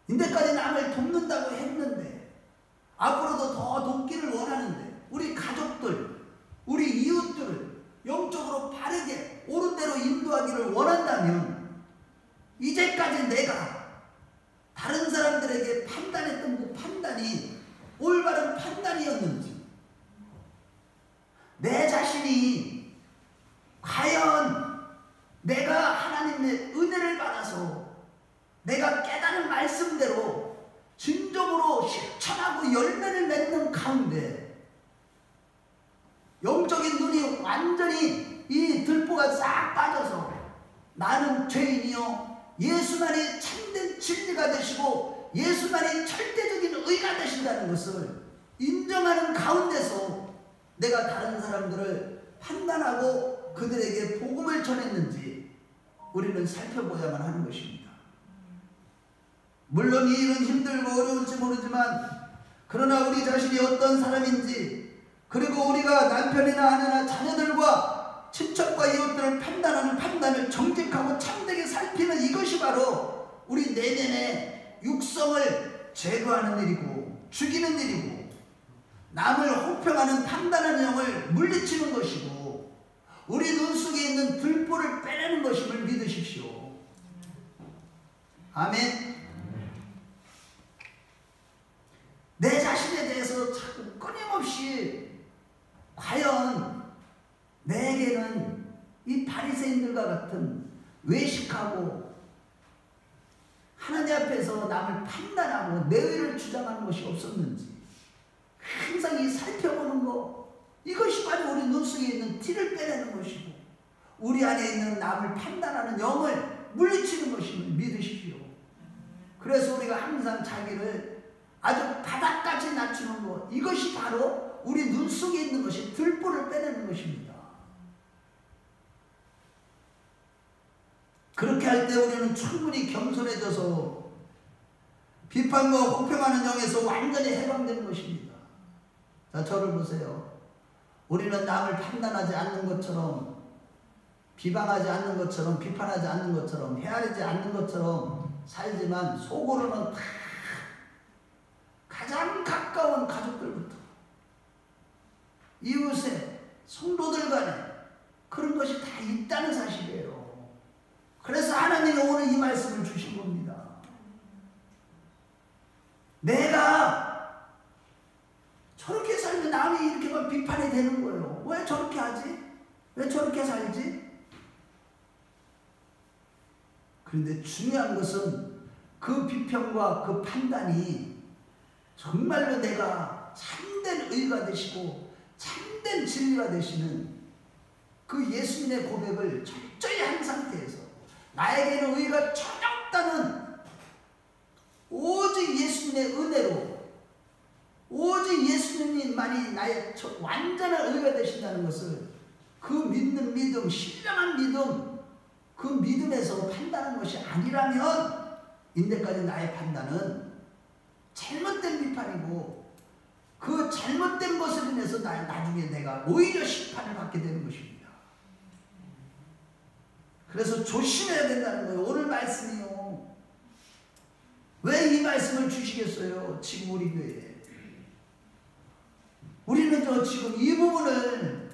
이제까지 남을 돕는다고 했는데 앞으로도 더 돕기를 원하는데 우리 가족들, 우리 이웃들을 영적으로 바르게 옳은 대로 인도하기를 원한다면 이제까지 내가 다른 사람들에게 판단했던 그 판단이 올바른 판단이었는지, 내 자신이 과연 내가 하나님의 은혜를 받아서 내가 깨달은 말씀대로 진정으로 실천하고 열매를 맺는 가운데 영적인 눈이 완전히 이 들보가 싹 빠져서 나는 죄인이요 예수만이 참된 진리가 되시고 예수만이 절대적인 의가 되신다는 것을 인정하는 가운데서 내가 다른 사람들을 판단하고 그들에게 복음을 전했는지 우리는 살펴보야만 하는 것입니다. 물론 이 일은 힘들고 어려울지 모르지만 그러나 우리 자신이 어떤 사람인지, 그리고 우리가 남편이나 아내나 자녀들과 친척과 이웃들을 판단하는 판단을 정직하고 참되게 살피는 이것이 바로 우리 내면의 육성을 제거하는 일이고 죽이는 일이고 남을 혹평하는 판단하는 영을 물리치는 것이고 우리 눈 속에 있는 들보를 빼내는 것임을 믿으십시오. 아멘. 내 자신에 대해서 자꾸 끊임없이 과연 내게는 이 바리새인들과 같은 외식하고 하나님 앞에서 남을 판단하고 내 의를 주장하는 것이 없었는지 항상 이 살펴보는 것, 이것이 바로 우리 눈 속에 있는 티를 빼내는 것이고 우리 안에 있는 남을 판단하는 영을 물리치는 것임을 믿으십시오. 그래서 우리가 항상 자기를 아주 바닥까지 낮추는 것, 이것이 바로 우리 눈 속에 있는 것이 들보를 빼내는 것입니다. 그렇게 할 때 우리는 충분히 겸손해져서 비판과 혹평하는 영에서 완전히 해방되는 것입니다. 자, 저를 보세요. 우리는 남을 판단하지 않는 것처럼, 비방하지 않는 것처럼, 비판하지 않는 것처럼, 헤아리지 않는 것처럼 살지만 속으로는 다 가장 가까운 가족들부터 이웃에, 성도들 간에 그런 것이 다 있다는 사실이에요. 그래서 하나님이 오늘 이 말씀을 주신 겁니다. 내가 저렇게 살면 남이 이렇게만 비판이 되는 거예요. 왜 저렇게 하지? 왜 저렇게 살지? 그런데 중요한 것은 그 비평과 그 판단이 정말로 내가 참된 의가 되시고 참된 진리가 되시는 그 예수님의 고백을 철저히 한 상태에서 나에게는 의가 전혀 없다는 오직 예수님의 은혜로 오직 예수님만이 나의 완전한 의가 되신다는 것을 그 믿는 믿음, 신령한 믿음, 그 믿음에서 판단한 것이 아니라면 인대까지 나의 판단은 잘못된 비판이고 그 잘못된 것을 인해서 나중에 내가 오히려 심판을 받게 되는 것입니다. 그래서 조심해야 된다는 거예요. 오늘 말씀이요. 왜 이 말씀을 주시겠어요? 지금 우리 교회에. 우리는 지금 이 부분을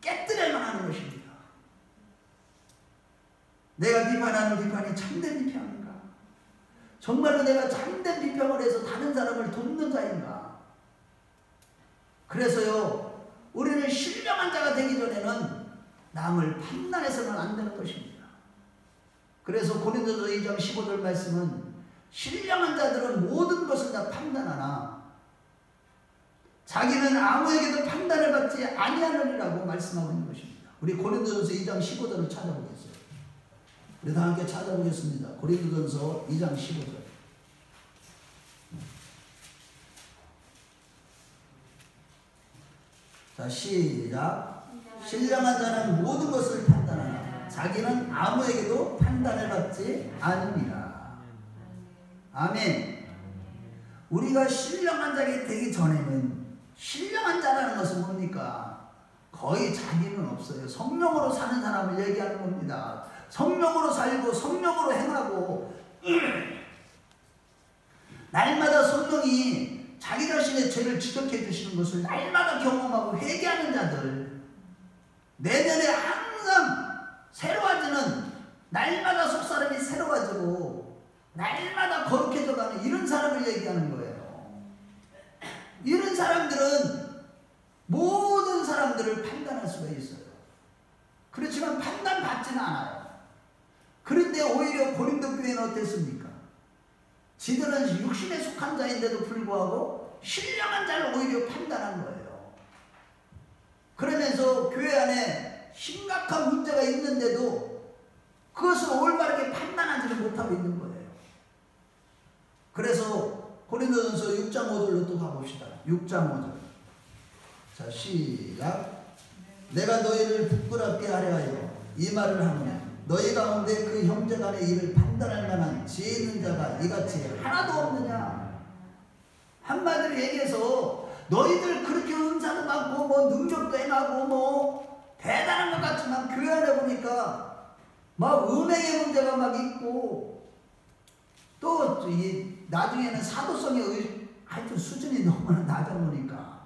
깨뜨려야만 하는 것입니다. 내가 비판하는 비판이 참된 비평인가? 정말로 내가 참된 비평을 해서 다른 사람을 돕는 자인가? 그래서요, 우리는 신령한 자가 되기 전에는 남을 판단해서는 안 되는 것입니다. 그래서 고린도서 2장 15절 말씀은 신령한 자들은 모든 것을 다 판단하나 자기는 아무에게도 판단을 받지 아니하느니라고 말씀하고 있는 것입니다. 우리 고린도전서 2장 15절을 찾아보겠어요. 우리 다 함께 찾아보겠습니다. 고린도전서 2장 15절. 자, 시작. 신령한 자는 모든 것을 판단하나 자기는 아무에게도 판단을 받지 않으니라. 아멘. 우리가 신령한 자가 되기 전에는 신령한 자라는 것은 뭡니까? 거의 자기는 없어요. 성령으로 사는 사람을 얘기하는 겁니다. 성령으로 살고 성령으로 행하고 날마다 성령이 자기 자신의 죄를 지적해 주시는 것을 날마다 경험하고 회개하는 자들, 내년에 항상 새로워지는, 날마다 속사람이 새로워지고 날마다 거룩해져가는 이런 사람을 얘기하는 거예요. 이런 사람들은 모든 사람들을 판단할 수가 있어요. 그렇지만 판단받지는 않아요. 그런데 오히려 고린도 교회는 어땠습니까? 지들은 육신에 속한 자인데도 불구하고 신령한 자를 오히려 판단한 거예요. 그러면서 교회 안에 심각한 문제가 있는데도 그것을 올바르게 판단하지를 못하고 있는 거예요. 그래서 고린도전서 6장 5절로 또 가봅시다. 6장 5절. 자, 시작. 내가 너희를 부끄럽게 하려 하여 이 말을 하노니 너희 가운데 그 형제 간의 일을 판단할 만한 지혜 있는 자가 이같이 하나도 없느냐. 한마디로 얘기해서 너희들 그렇게 은사도 많고 뭐 능력도 행하고 뭐 대단한 것 같지만 교회 안에 보니까 막 은행의 문제가 막 있고 또 이 나중에는 사도성의 하여튼 수준이 너무나 낮아 보니까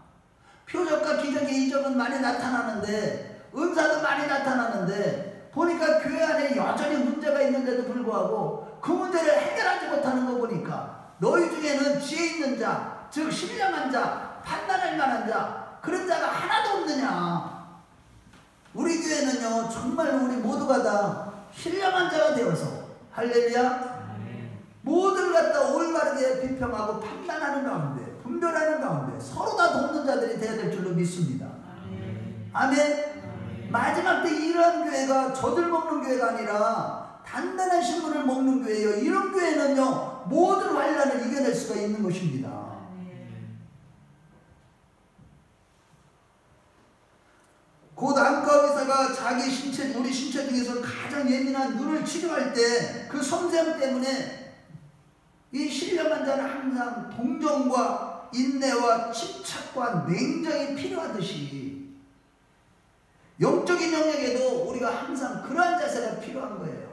표적과 기적의 이적은 많이 나타나는데 은사도 많이 나타나는데 보니까 교회 안에 여전히 문제가 있는데도 불구하고 그 문제를 해결하지 못하는 거 보니까 너희 중에는 지혜 있는 자, 즉 신령한 자, 판단할 만한 자, 그런 자가 하나도 없느냐. 우리 교회는요 정말 우리 모두가 다 신령한 자가 되어서 할렐루야 모두를 갖다 올바르게 비평하고 판단하는 가운데 분별하는 가운데 서로 다 돕는 자들이 되어야 될 줄로 믿습니다. 아멘. 마지막 때 이러한 교회가 젖을 먹는 교회가 아니라 단단한 신분을 먹는 교회예요. 이런 교회는요 모든 환난을 이겨낼 수가 있는 것입니다. 곧 안과 의사가 자기 신체, 우리 신체 중에서 가장 예민한 눈을 치료할 때 그 섬세함 때문에 이 신령한 자는 항상 동정과 인내와 침착과 냉정이 필요하듯이 영적인 영역에도 우리가 항상 그러한 자세가 필요한 거예요.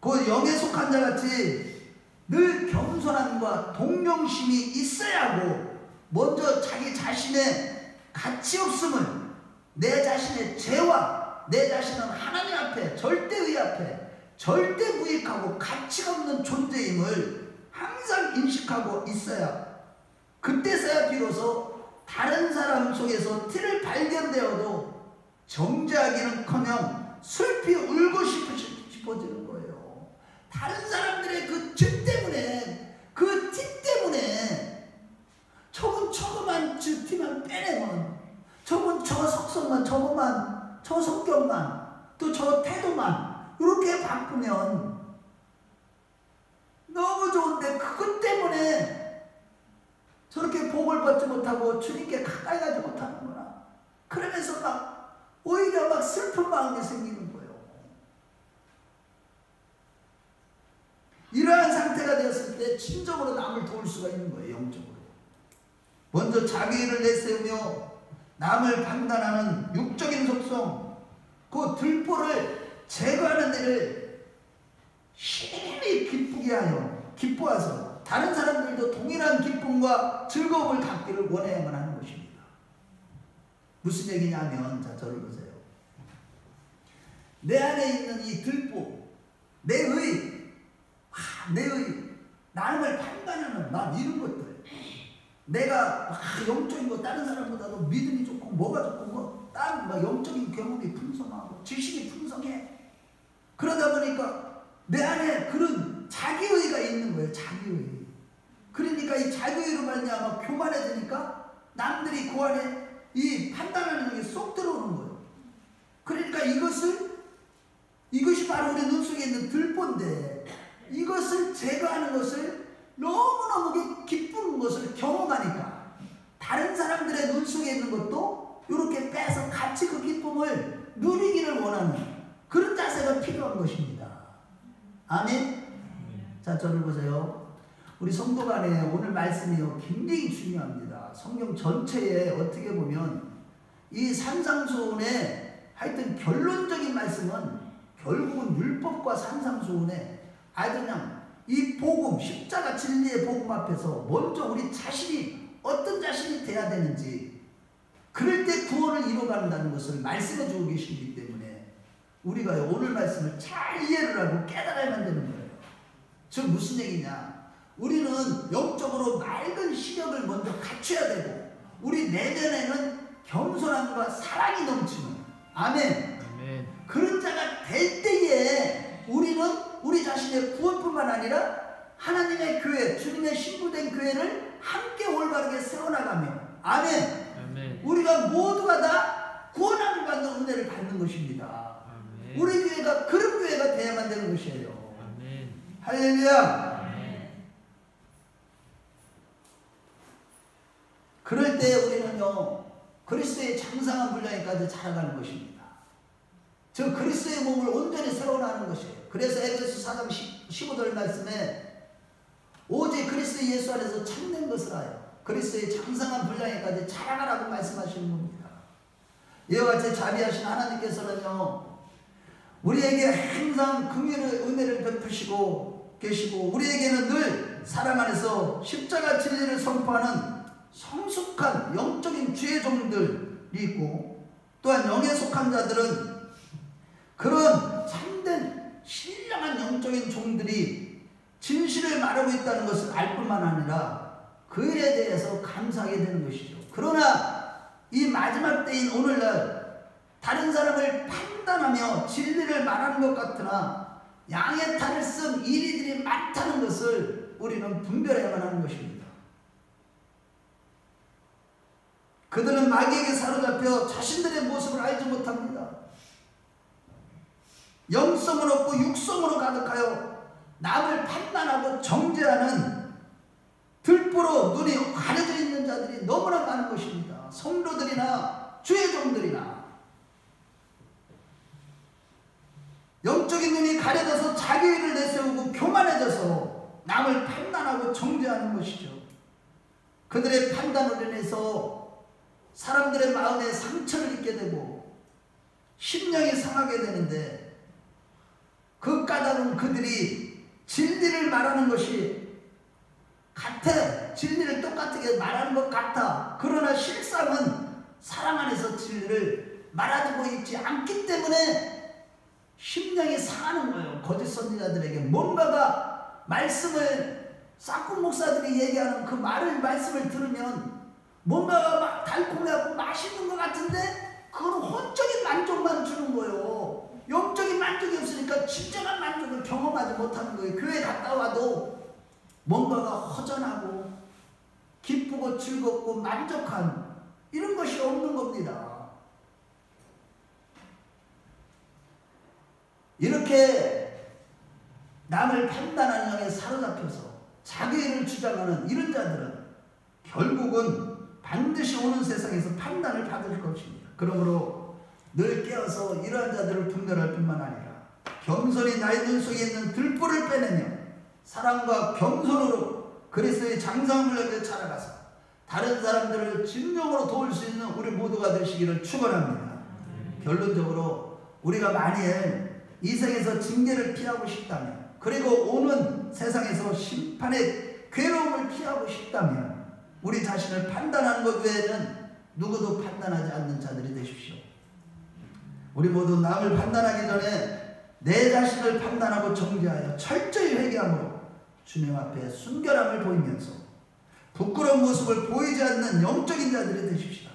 그 영에 속한 자같이 늘 겸손함과 동정심이 있어야 하고 먼저 자기 자신의 가치 없음을 내 자신의 죄와 내 자신은 하나님 앞에 절대의 앞에 절대 무익하고 가치가 없는 존재임을 항상 인식하고 있어야 그때서야 비로소 다른 사람 속에서 티를 발견되어도 정죄하기는커녕 슬피 울고 싶어지는 거예요. 다른 사람들의 그 죄 때문에 그 티 때문에 저건 저거만 저 티만 빼내면 저건 저 속성만 저거만 저 성격만 또 저 태도만 이렇게 바꾸면 너무 좋은데 그것 때문에 저렇게 복을 받지 못하고 주님께 가까이 가지 못하는구나. 그러면서 막 오히려 막 슬픈 마음이 생기는 거예요. 이러한 상태가 되었을 때 진정으로 남을 도울 수가 있는 거예요. 영적으로. 먼저 자기를 내세우며 남을 판단하는 육적인 속성 그 들보를 제거하는 일을 힘이 기쁘게 하여 기뻐해서 다른 사람들도 동일한 기쁨과 즐거움을 갖기를 원해야만 하는 것입니다. 무슨 얘기냐면 자 저를 보세요. 내 안에 있는 이 들보 내의 남을 판단하는 막 이런 것들 내가 영적인 거 다른 사람보다도 믿음이 좋고 뭐가 좋고 뭐 다른 막 영적인 경험이 풍성하고 지식이 풍성해. 그러다 보니까 내 안에 그런 자기의가 있는 거예요. 자기의. 그러니까 이 자기의로 말미암아 교만해지니까 남들이 그 안에 이 판단하는 게 쏙 들어오는 거예요. 그러니까 이것이 바로 우리 눈 속에 있는 들보인데 이것을 제거하는 것을 너무너무 기쁜 것을 경험하니까 다른 사람들의 눈 속에 있는 것도 이렇게 빼서 같이 그 기쁨을 누리기를 원하는 그런 자세가 필요한 것입니다. 아멘. 자 저를 보세요. 우리 성도 간에 오늘 말씀이요 굉장히 중요합니다. 성경 전체에 어떻게 보면 이 산상수훈의 하여튼 결론적인 말씀은 결국은 율법과 산상수훈의 아주 그냥 이 복음 십자가 진리의 복음 앞에서 먼저 우리 자신이 어떤 자신이 돼야 되는지 그럴 때 구원을 이뤄간다는 것을 말씀해 주고 계시기 때문에 우리가 오늘 말씀을 잘 이해를 하고 깨달아야만 되는 거예요. 즉 무슨 얘기냐 우리는 영적으로 맑은 시력을 먼저 갖춰야 되고 우리 내면에는 겸손함과 사랑이 넘치는 아멘. 그런 자가 될 때에 우리는 우리 자신의 구원뿐만 아니라 하나님의 교회 주님의 신부된 교회를 함께 올바르게 세워나가며 아멘. 우리가 모두가 다 구원함을 받는 은혜를 받는 것입니다. 아멘. 우리 교회가 그런 교회가 되어야만 되는 것이에요. 아멘. 할렐루야. 아멘. 그럴 때 우리는요 그리스도의 장성한 분량에까지 자라가는 것입니다. 즉 그리스도의 몸을 온전히 세워나가는 것이에요. 그래서 에베소 4장 15절 말씀에 오직 그리스도 예수 안에서 참된 것을 하여 그리스도의 장성한 분량에까지 자라가라고 말씀하시는 겁니다. 이와 같이 자비하신 하나님께서는요 우리에게 항상 긍휼의 은혜를 베푸시고 계시고 우리에게는 늘 사랑 안에서 십자가 진리를 선포하는 성숙한 영적인 주의 종들이 있고, 또한 영에 속한 자들은 그런 참된 신령한 영적인 종들이 진실을 말하고 있다는 것을 알 뿐만 아니라 그 일에 대해서 감사하게 되는 것이죠. 그러나 이 마지막 때인 오늘날 다른 사람을 판단하며 진리를 말하는 것 같으나 양의 탈을 쓴 이리들이 많다는 것을 우리는 분별해야만 하는 것입니다. 그들은 마귀에게 사로잡혀 자신들의 모습을 알지 못합니다. 영성은 없고 육성으로 가득하여 남을 판단하고 정죄하는 들보로 눈이 가려져 있는 자들이 너무나 많은 것입니다. 성도들이나 주의 종들이나 영적인 눈이 가려져서 자기 의를 내세우고 교만해져서 남을 판단하고 정죄하는 것이죠. 그들의 판단으로 인해서 사람들의 마음에 상처를 입게 되고 심령이 상하게 되는데, 그 까닭은 그들이 진리를 말하는 것이 같아. 진리를 똑같게 말하는 것 같아. 그러나 실상은 사랑 안에서 진리를 말하고 있지 않기 때문에 심령이 상하는 거예요. 거짓 선지자들에게 뭔가가 말씀을, 싹군 목사들이 얘기하는 그 말씀을 들으면 뭔가가 막 달콤하고 맛있는 것 같은데 그건 혼적인 만족만 주는 거예요. 영적인 만족이 없으니까 진정한 만족을 경험하지 못하는 거예요. 교회 갔다 와도 뭔가가 허전하고 기쁘고 즐겁고 만족한 이런 것이 없는 겁니다. 이렇게 남을 판단하는 영에 사로잡혀서 자기를 주장하는 이런 자들은 결국은 반드시 오는 세상에서 판단을 받을 것입니다. 그러므로 늘 깨어서 이러한 자들을 분별할 뿐만 아니라 겸손히 나의 눈 속에 있는 들보를 빼내며 사랑과 겸손으로 그리스도의 장성을 위해 자라가서 다른 사람들을 진정으로 도울 수 있는 우리 모두가 되시기를 축원합니다. 결론적으로 우리가 만일 이 생에서 징계를 피하고 싶다면, 그리고 오는 세상에서 심판의 괴로움을 피하고 싶다면 우리 자신을 판단하는 것 외에는 누구도 판단하지 않는 자들이 되십시오. 우리 모두 남을 판단하기 전에 내 자신을 판단하고 정죄하여 철저히 회개함으로 주님 앞에 순결함을 보이면서 부끄러운 모습을 보이지 않는 영적인 자들이 되십시다.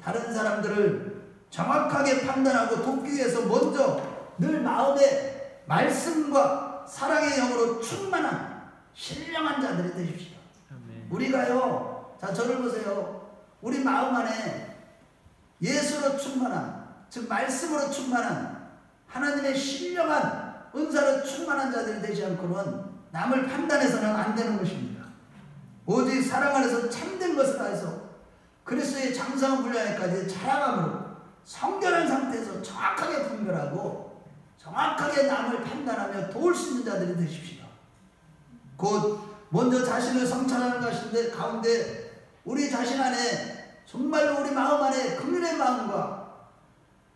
다른 사람들을 정확하게 판단하고 돕기 위해서 먼저 늘 마음에 말씀과 사랑의 영으로 충만한 신령한 자들이 되십시다. 우리가요, 자 저를 보세요. 우리 마음 안에 예수로 충만한, 즉 말씀으로 충만한 하나님의 신령한 은사로 충만한 자들이 되지 않고는 남을 판단해서는 안 되는 것입니다. 오직 사랑 안에서 참된 것을 다해서 그리스도의 장성한 분량에까지 자라감으로 성결한 상태에서 정확하게 분별하고 정확하게 남을 판단하며 도울 수 있는 자들이 되십시다. 곧 먼저 자신을 성찰하는 것인데 가운데 우리 자신 안에 정말로 우리 마음 안에 긍휼의 마음과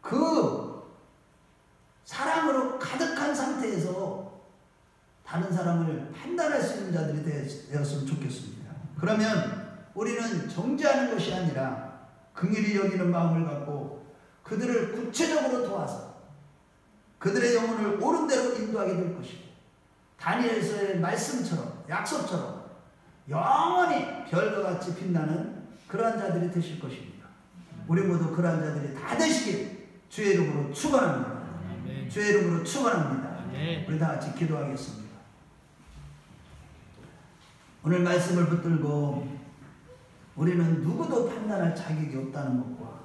그 사랑으로 가득한 상태에서 다른 사람을 판단할 수 있는 자들이 되었으면 좋겠습니다. 그러면 우리는 정죄하는 것이 아니라 긍휼히 여기는 마음을 갖고 그들을 구체적으로 도와서 그들의 영혼을 옳은 대로 인도하게 될 것이고, 다니엘서의 말씀처럼 약속처럼 영원히 별과 같이 빛나는 그러한 자들이 되실 것입니다. 우리 모두 그러한 자들이 다 되시길 주의 이름으로 축원합니다. 주의 이름으로 축원합니다. 우리 다 같이 기도하겠습니다. 오늘 말씀을 붙들고 우리는 누구도 판단할 자격이 없다는 것과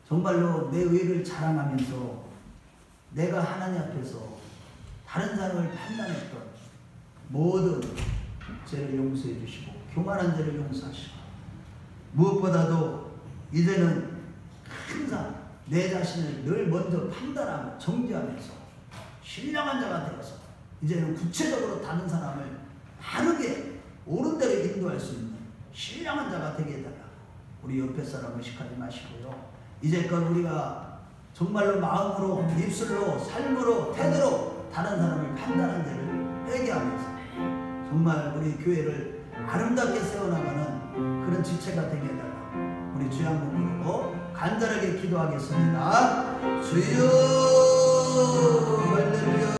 정말로 내 의를 자랑하면서 내가 하나님 앞에서 다른 사람을 판단했던 모든 죄를 용서해 주시고 교만한 죄를 용서하시고, 무엇보다도 이제는 항상 내 자신을 늘 먼저 판단하고 정죄하면서 신령한 자가 되어서 이제는 구체적으로 다른 사람을 바르게 옳은 대로 인도할 수 있는 신령한 자가 되게 해달라. 우리 옆에 사람 의식하지 마시고요. 이제껏 우리가 정말로 마음으로, 입술로, 삶으로, 태도로 다른 사람을 판단한 죄를 회개하면서 정말 우리 교회를 아름답게 세워나가는 그런 지체가 되게 해달라고 우리 주여 한번 부르고 간절하게 기도하겠습니다. 주여